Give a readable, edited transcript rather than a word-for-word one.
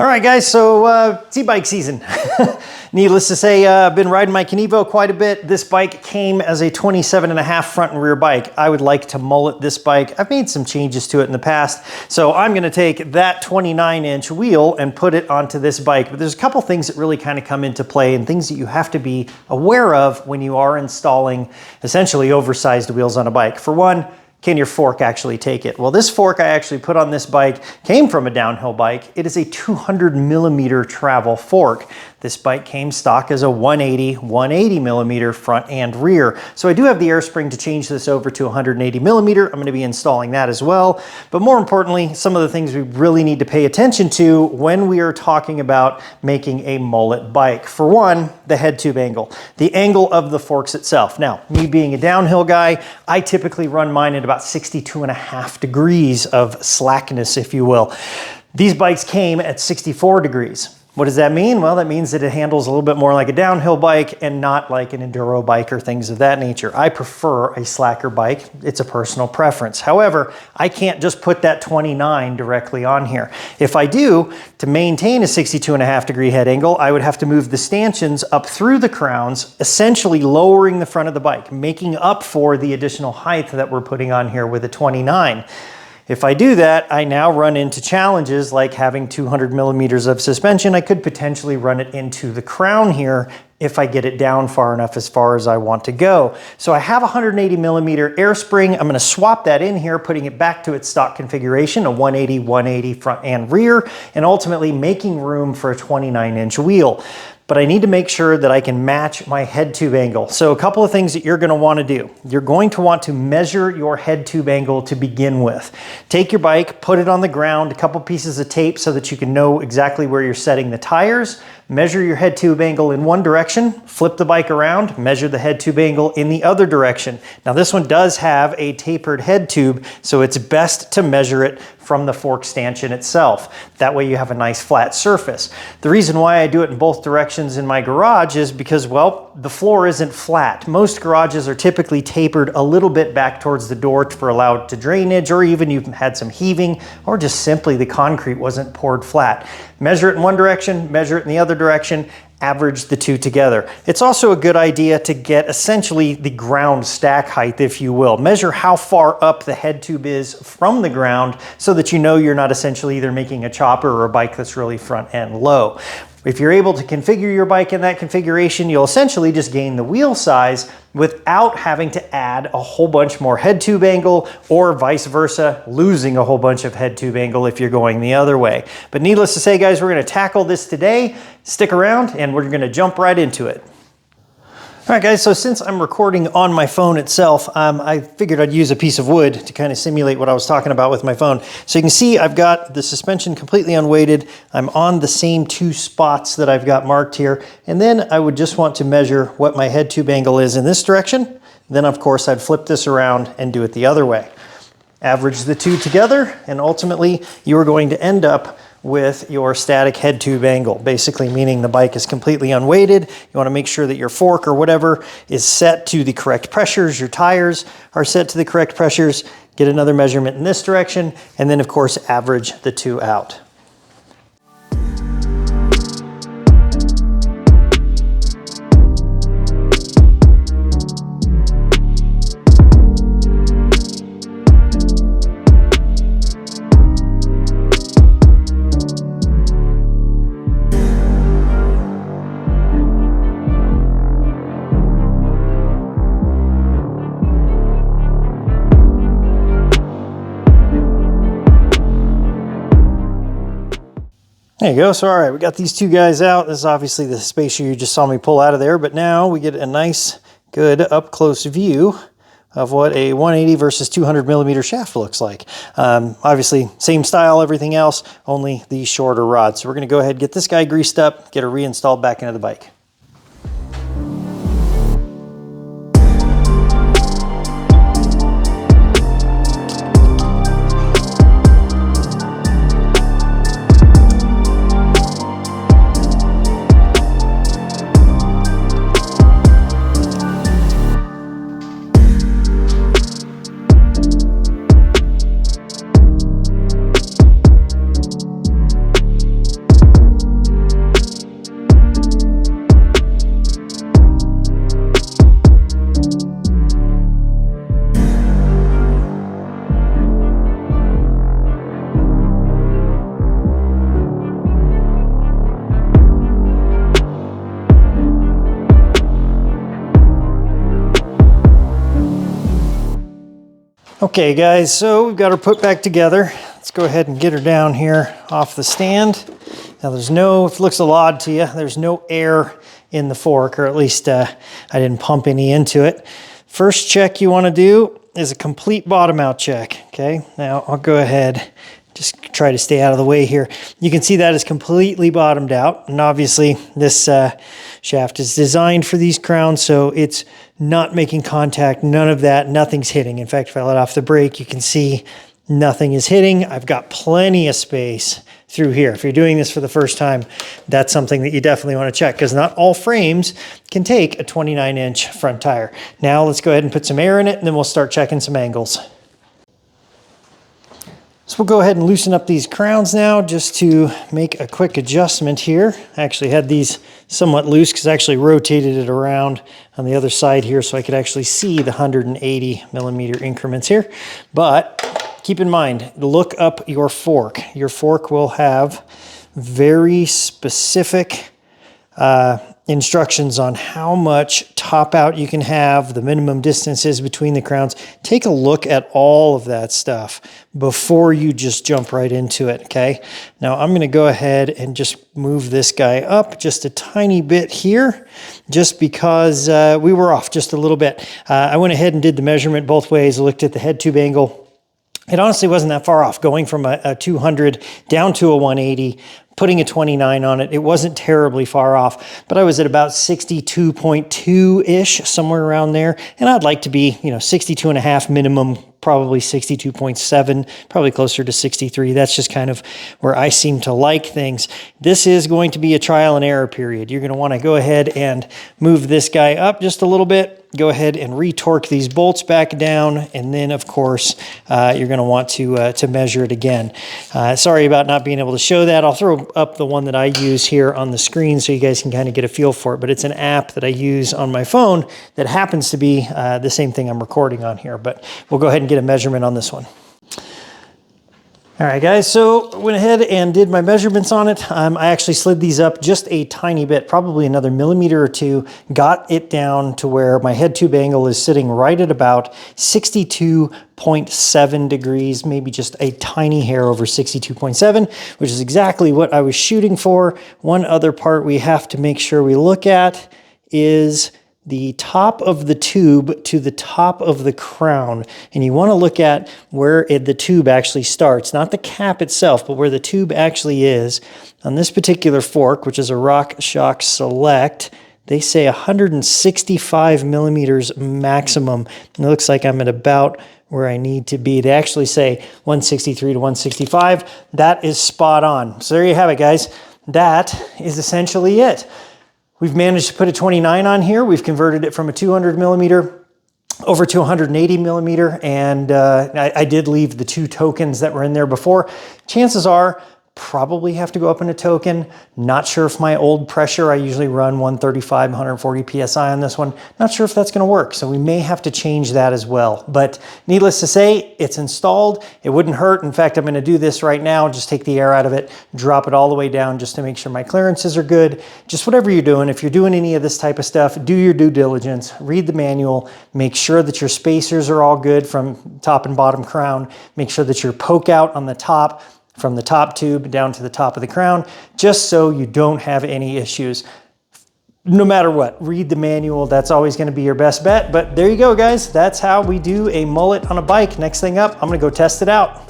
All right, guys, so T-bike season. Needless to say, I've been riding my Kenevo quite a bit. This bike came as a 27.5 front and rear bike. I would like to mullet this bike. I've made some changes to it in the past, so I'm gonna take that 29-inch wheel and put it onto this bike. But there's a couple things that really kind of come into play and things that you have to be aware of when you are installing essentially oversized wheels on a bike. For one, can your fork actually take it? Well, this fork I actually put on this bike came from a downhill bike. It is a 200mm travel fork. This bike came stock as a 180mm front and rear. So I do have the air spring to change this over to 180mm. I'm gonna be installing that as well. But more importantly, some of the things we really need to pay attention to when we are talking about making a mullet bike. For one, the head tube angle, the angle of the forks itself. Now, me being a downhill guy, I typically run mine at about 62.5 degrees of slackness, if you will. These bikes came at 64 degrees. What does that mean? Well, that means that it handles a little bit more like a downhill bike and not like an enduro bike or things of that nature. I prefer a slacker bike. It's a personal preference. However, I can't just put that 29 directly on here. If I do, to maintain a 62.5 degree head angle, I would have to move the stanchions up through the crowns, essentially lowering the front of the bike, making up for the additional height that we're putting on here with a 29. If I do that, I now run into challenges like having 200mm of suspension. I could potentially run it into the crown here if I get it down far enough as far as I want to go. So I have a 180mm air spring. I'm gonna swap that in here, putting it back to its stock configuration, a 180 front and rear, and ultimately making room for a 29-inch wheel. But I need to make sure that I can match my head tube angle. So a couple of things that you're gonna wanna do. You're going to want to measure your head tube angle to begin with. Take your bike, put it on the ground, a couple pieces of tape so that you can know exactly where you're setting the tires. Measure your head tube angle in one direction, flip the bike around, measure the head tube angle in the other direction. Now this one does have a tapered head tube, so it's best to measure it from the fork stanchion itself. That way you have a nice flat surface. The reason why I do it in both directions in my garage is because, well, the floor isn't flat. Most garages are typically tapered a little bit back towards the door for allow it to drainage, or even you've had some heaving, or just simply the concrete wasn't poured flat. Measure it in one direction, measure it in the other direction, average the two together. It's also a good idea to get essentially the ground stack height, if you will. Measure how far up the head tube is from the ground so that you know you're not essentially either making a chopper or a bike that's really front end low. If you're able to configure your bike in that configuration, you'll essentially just gain the wheel size without having to add a whole bunch more head tube angle, or vice versa, losing a whole bunch of head tube angle if you're going the other way. But needless to say, guys, we're gonna tackle this today. Stick around and we're gonna jump right into it. All right, guys, so since I'm recording on my phone itself, I figured I'd use a piece of wood to kind of simulate what I was talking about with my phone. So you can see I've got the suspension completely unweighted. I'm on the same two spots that I've got marked here. And then I would just want to measure what my head tube angle is in this direction. Then, of course, I'd flip this around and do it the other way. Average the two together, and ultimately you're going to end up with your static head tube angle, basically meaning the bike is completely unweighted. You want to make sure that your fork or whatever is set to the correct pressures, your tires are set to the correct pressures. Get another measurement in this direction, and then of course average the two out. There you go. So, all right, we got these two guys out. This is obviously the spacer you just saw me pull out of there, but now we get a nice, good up-close view of what a 180 versus 200mm shaft looks like. Obviously, same style, everything else, only the shorter rod. So we're going to go ahead and get this guy greased up, get it reinstalled back into the bike. Okay guys, so we've got her put back together. Let's go ahead and get her down here off the stand. Now there's no, if it looks a little odd to you, there's no air in the fork, or at least I didn't pump any into it. First check you want to do is a complete bottom out check, okay? Now I'll go ahead, just try to stay out of the way here. You can see that is completely bottomed out, and obviously this shaft is designed for these crowns, so it's not making contact, none of that, nothing's hitting. In fact, if I let off the brake, you can see nothing is hitting. I've got plenty of space through here. If you're doing this for the first time, that's something that you definitely want to check, because not all frames can take a 29-inch front tire. Now let's go ahead and put some air in it, and then we'll start checking some angles. So we'll go ahead and loosen up these crowns now just to make a quick adjustment here. I actually had these somewhat loose because I actually rotated it around on the other side here so I could actually see the 180 millimeter increments here. But keep in mind, look up your fork. Your fork will have very specific instructions on how much top out you can have, the minimum distances between the crowns. Take a look at all of that stuff before you just jump right into it, okay? Now I'm gonna go ahead and just move this guy up just a tiny bit here, just because we were off just a little bit. I went ahead and did the measurement both ways, looked at the head tube angle. It honestly wasn't that far off, going from a 200 down to a 180, putting a 29 on it. It wasn't terribly far off, but I was at about 62.2-ish, somewhere around there. And I'd like to be, 62 and a half minimum, probably 62.7, probably closer to 63. That's just kind of where I seem to like things. This is going to be a trial and error period. You're going to want to go ahead and move this guy up just a little bit. Go ahead and retorque these bolts back down, and then of course you're going to want to measure it again. Sorry about not being able to show that. I'll throw up the one that I use here on the screen so you guys can kind of get a feel for it, but it's an app that I use on my phone that happens to be the same thing I'm recording on here, but we'll go ahead and get a measurement on this one. All right, guys, so I went ahead and did my measurements on it. I actually slid these up just a tiny bit, probably another millimeter or two, got it down to where my head tube angle is sitting right at about 62.7 degrees, maybe just a tiny hair over 62.7, which is exactly what I was shooting for. One other part we have to make sure we look at is the top of the tube to the top of the crown. And you want to look at where the tube actually starts, not the cap itself, but where the tube actually is. On this particular fork, which is a RockShox Select, they say 165 millimeters maximum. And it looks like I'm at about where I need to be. They actually say 163 to 165. That is spot on. So there you have it, guys. That is essentially it. We've managed to put a 29 on here. We've converted it from a 200 millimeter over to 180 millimeter. And I did leave the 2 tokens that were in there before. Chances are, probably have to go up in a token. Not sure if my old pressure, I usually run 135, 140 PSI on this one. Not sure if that's gonna work. So we may have to change that as well. But needless to say, it's installed. It wouldn't hurt. In fact, I'm gonna do this right now. Just take the air out of it, drop it all the way down just to make sure my clearances are good. Just whatever you're doing, if you're doing any of this type of stuff, do your due diligence, read the manual, make sure that your spacers are all good from top and bottom crown. Make sure that your poke out on the top, from the top tube down to the top of the crown, just so you don't have any issues. No matter what, read the manual. That's always going to be your best bet. But there you go, guys. That's how we do a mullet on a bike. Next thing up, I'm going to go test it out.